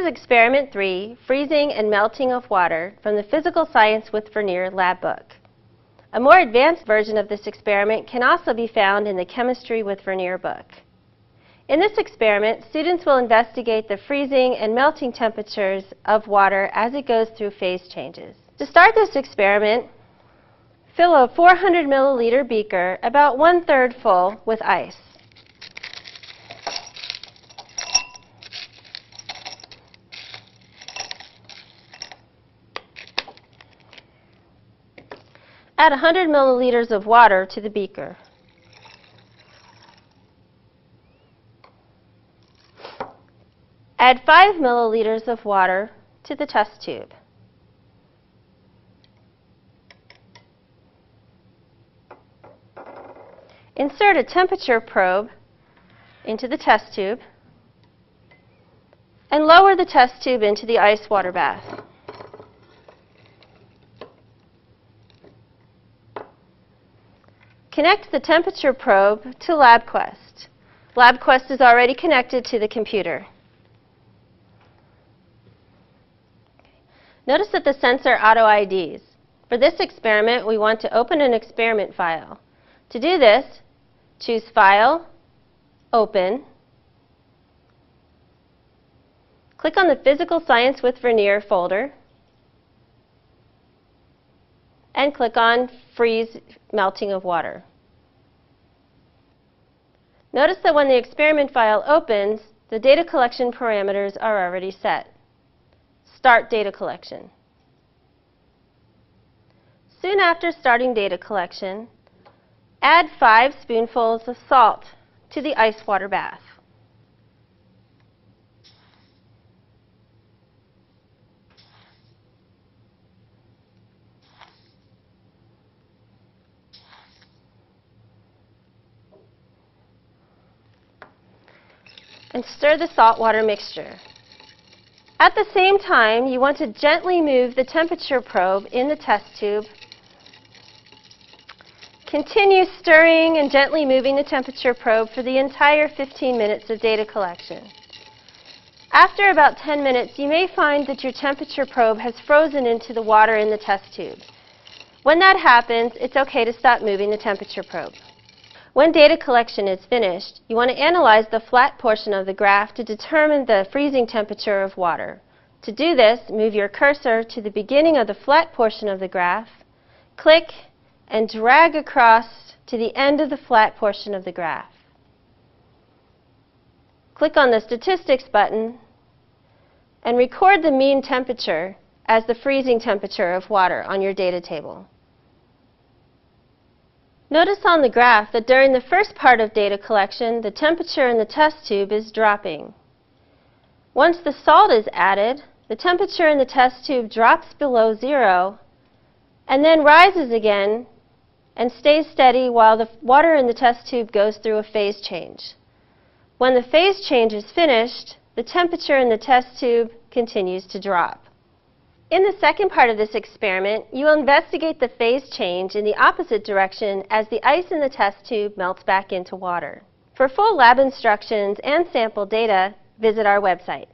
is Experiment 3, Freezing and Melting of Water, from the Physical Science with Vernier lab book. A more advanced version of this experiment can also be found in the Chemistry with Vernier book. In this experiment, students will investigate the freezing and melting temperatures of water as it goes through phase changes. To start this experiment, fill a 400 milliliter beaker about 1/3 full with ice. Add 100 milliliters of water to the beaker. Add 5 milliliters of water to the test tube. Insert a temperature probe into the test tube and lower the test tube into the ice water bath. Connect the temperature probe to LabQuest. LabQuest is already connected to the computer. Notice that the sensor auto-IDs. For this experiment, we want to open an experiment file. To do this, choose File, Open. Click on the Physical Science with Vernier folder and click on Freeze Melting of Water. Notice that when the experiment file opens, the data collection parameters are already set. Start data collection. Soon after starting data collection, add 5 spoonfuls of salt to the ice water bath. And stir the saltwater mixture. At the same time, you want to gently move the temperature probe in the test tube. Continue stirring and gently moving the temperature probe for the entire 15 minutes of data collection. After about 10 minutes, you may find that your temperature probe has frozen into the water in the test tube. When that happens, it's okay to stop moving the temperature probe. When data collection is finished, you want to analyze the flat portion of the graph to determine the freezing temperature of water. To do this, move your cursor to the beginning of the flat portion of the graph, click, and drag across to the end of the flat portion of the graph. Click on the Statistics button and record the mean temperature as the freezing temperature of water on your data table. Notice on the graph that during the first part of data collection, the temperature in the test tube is dropping. Once the salt is added, the temperature in the test tube drops below 0 and then rises again and stays steady while the water in the test tube goes through a phase change. When the phase change is finished, the temperature in the test tube continues to drop. In the second part of this experiment, you will investigate the phase change in the opposite direction as the ice in the test tube melts back into water. For full lab instructions and sample data, visit our website.